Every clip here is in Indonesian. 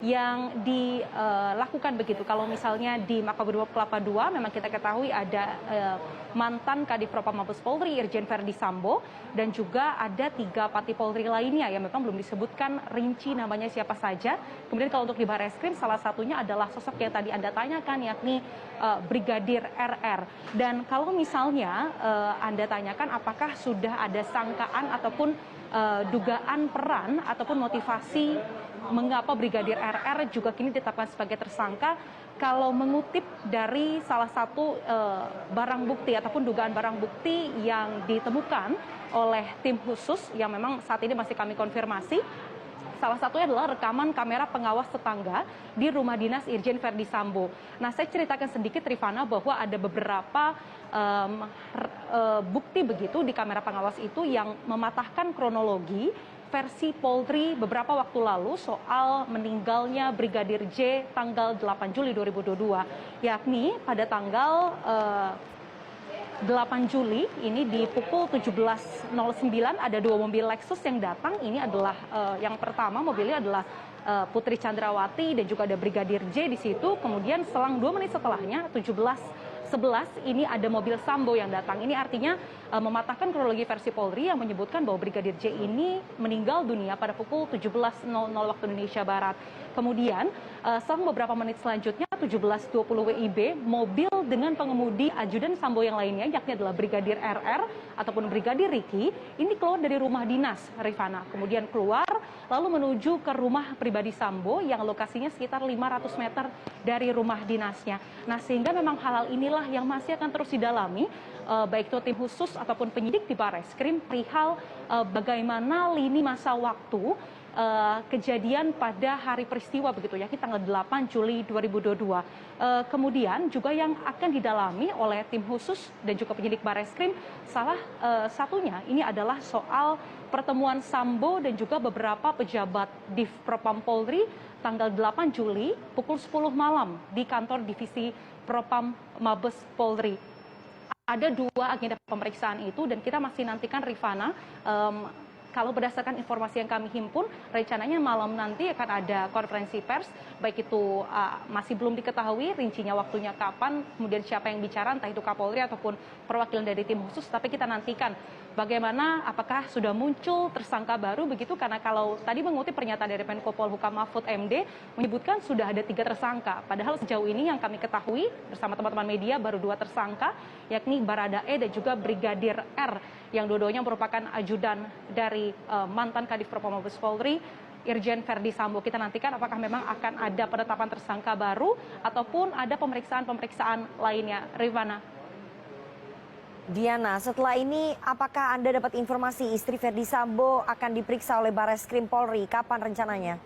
yang dilakukan begitu. Kalau misalnya di Makobrimob Kelapa II memang kita ketahui ada mantan Kadif Propam Mabes Polri Irjen Verdi Sambo dan juga ada 3 Pati Polri lainnya yang memang belum disebutkan rinci namanya siapa saja. Kemudian kalau untuk di Barreskrim salah satunya adalah sosok yang tadi Anda tanyakan yakni Brigadir RR. Dan kalau misalnya Anda tanyakan apakah sudah ada sangkaan ataupun dugaan peran ataupun motivasi mengapa Brigadir RR juga kini ditetapkan sebagai tersangka, kalau mengutip dari salah satu barang bukti ataupun dugaan barang bukti yang ditemukan oleh tim khusus yang memang saat ini masih kami konfirmasi, salah satunya adalah rekaman kamera pengawas tetangga di rumah dinas Irjen Verdi Sambo. Nah, saya ceritakan sedikit Rifana bahwa ada beberapa bukti begitu di kamera pengawas itu yang mematahkan kronologi versi Polri beberapa waktu lalu soal meninggalnya Brigadir J tanggal 8 Juli 2022, yakni pada tanggal 8 Juli ini di pukul 17.09 ada 2 mobil Lexus yang datang. Ini adalah yang pertama mobilnya adalah Putri Chandrawati dan juga ada Brigadir J di situ. Kemudian selang 2 menit setelahnya 17.11 ini ada mobil Sambo yang datang. Ini artinya mematahkan kronologi versi Polri yang menyebutkan bahwa Brigadir J ini meninggal dunia pada pukul 17.00 waktu Indonesia Barat. Kemudian selang beberapa menit selanjutnya 17.20 WIB mobil dengan pengemudi ajudan Sambo yang lainnya yakni adalah Brigadir RR ataupun Brigadir Riki ini keluar dari rumah dinas Rifana. Kemudian keluar lalu menuju ke rumah pribadi Sambo yang lokasinya sekitar 500 meter dari rumah dinasnya. Nah, sehingga memang hal-hal inilah yang masih akan terus didalami baik itu tim khusus ataupun penyidik di Barreskrim perihal bagaimana lini masa waktu kejadian pada hari peristiwa begitu yakni tanggal 8 Juli 2022. Kemudian juga yang akan didalami oleh tim khusus dan juga penyidik Barreskrim salah satunya ini adalah soal pertemuan Sambo dan juga beberapa pejabat Div Propam Polri tanggal 8 Juli pukul 10 malam di kantor divisi Propam Mabes Polri. Ada 2 agenda pemeriksaan itu dan kita masih nantikan Rifana. Kalau berdasarkan informasi yang kami himpun, rencananya malam nanti akan ada konferensi pers, baik itu masih belum diketahui rincinya waktunya kapan, kemudian siapa yang bicara, entah itu Kapolri ataupun perwakilan dari tim khusus, tapi kita nantikan bagaimana, apakah sudah muncul tersangka baru begitu, karena kalau tadi mengutip pernyataan dari Menko Polhukam Mahfud MD, menyebutkan sudah ada 3 tersangka, padahal sejauh ini yang kami ketahui bersama teman-teman media baru 2 tersangka, yakni Baradae dan juga Brigadir R, yang dua-duanya merupakan ajudan dari mantan Kadif Propam Mabes Polri Irjen Verdi Sambo. Kita nantikan apakah memang akan ada penetapan tersangka baru ataupun ada pemeriksaan-pemeriksaan lainnya. Rifana. Diana, setelah ini apakah Anda dapat informasi istri Verdi Sambo akan diperiksa oleh Barreskrim Polri? Kapan rencananya?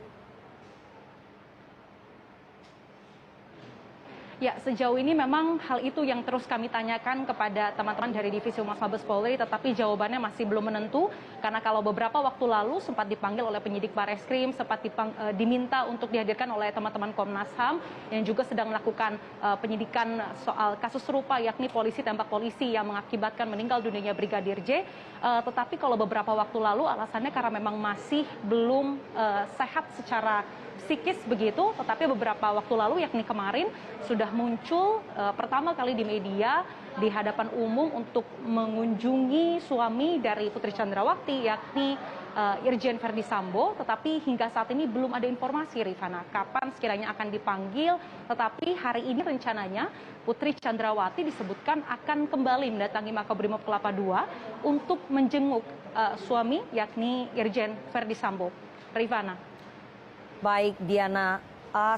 Ya, sejauh ini memang hal itu yang terus kami tanyakan kepada teman-teman dari Divisi Humas Mabes Polri, tetapi jawabannya masih belum menentu, karena kalau beberapa waktu lalu sempat dipanggil oleh penyidik Barreskrim, sempat diminta untuk dihadirkan oleh teman-teman Komnas HAM yang juga sedang melakukan penyidikan soal kasus serupa, yakni polisi tembak polisi yang mengakibatkan meninggal dunianya Brigadir J. Tetapi kalau beberapa waktu lalu alasannya karena memang masih belum sehat secara psikis begitu, tetapi beberapa waktu lalu yakni kemarin sudah muncul pertama kali di media di hadapan umum untuk mengunjungi suami dari Putri Chandrawati yakni Irjen Verdi Sambo, tetapi hingga saat ini belum ada informasi Rifana kapan sekiranya akan dipanggil, tetapi hari ini rencananya Putri Chandrawati disebutkan akan kembali mendatangi Makobrimob Kelapa II untuk menjenguk suami yakni Irjen Verdi Sambo. Rifana. Baik Diana,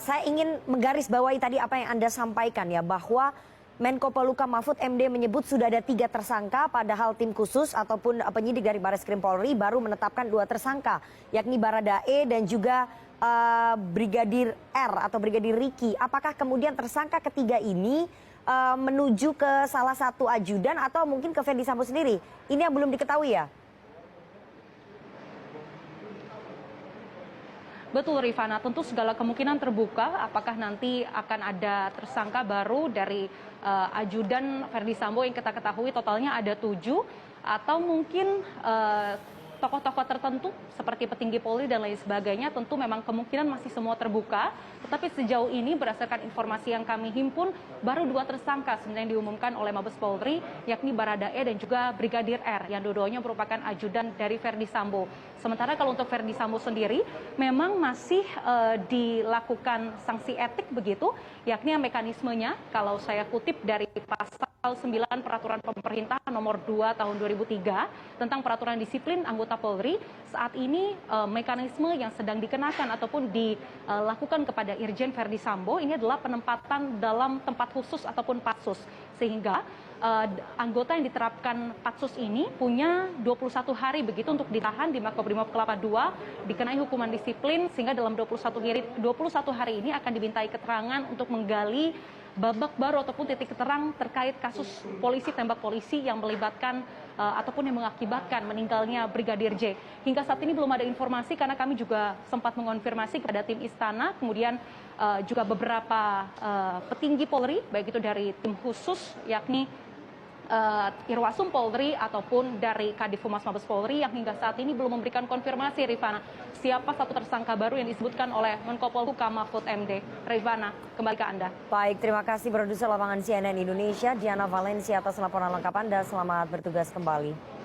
saya ingin menggarisbawahi tadi apa yang Anda sampaikan ya, bahwa Menko Polhukam Mahfud MD menyebut sudah ada 3 tersangka, padahal tim khusus ataupun penyidik dari Barreskrim Polri baru menetapkan 2 tersangka, yakni Baradae dan juga Brigadir R atau Brigadir Riki. Apakah kemudian tersangka ketiga ini menuju ke salah satu ajudan atau mungkin ke Verdi Sambo sendiri? Ini yang belum diketahui ya? Betul Rifana, tentu segala kemungkinan terbuka apakah nanti akan ada tersangka baru dari ajudan Verdi Sambo yang kita ketahui totalnya ada 7 atau mungkin tokoh-tokoh tertentu seperti petinggi Polri dan lain sebagainya tentu memang kemungkinan masih semua terbuka. Tetapi sejauh ini berdasarkan informasi yang kami himpun, baru 2 tersangka sebenarnya diumumkan oleh Mabes Polri, yakni Baradae dan juga Brigadir R, yang dua-duanya merupakan ajudan dari Verdi Sambo. Sementara kalau untuk Verdi Sambo sendiri, memang masih dilakukan sanksi etik begitu, yakni mekanismenya, kalau saya kutip dari pasal 9 Peraturan Pemerintah nomor 2 tahun 2003 tentang peraturan disiplin anggota Polri, saat ini mekanisme yang sedang dikenakan ataupun dilakukan kepada Irjen Verdi Sambo ini adalah penempatan dalam tempat khusus ataupun patsus, sehingga anggota yang diterapkan patsus ini punya 21 hari begitu untuk ditahan di Makobrimob Kelapa II, dikenai hukuman disiplin, sehingga dalam 21 hari ini akan dimintai keterangan untuk menggali babak baru ataupun titik terang terkait kasus polisi tembak polisi yang melibatkan ataupun yang mengakibatkan meninggalnya Brigadir J. Hingga saat ini belum ada informasi karena kami juga sempat mengonfirmasi kepada tim Istana, kemudian juga beberapa petinggi Polri, baik itu dari tim khusus yakni Irwasum Polri ataupun dari Kadif Humas Mabes Polri yang hingga saat ini belum memberikan konfirmasi, Rifana, siapa satu tersangka baru yang disebutkan oleh Menko Polhukam Mahfud MD. Rifana, kembali ke Anda. Baik, terima kasih produser lapangan CNN Indonesia, Diana Valencia atas laporan lengkap Anda. Selamat bertugas kembali.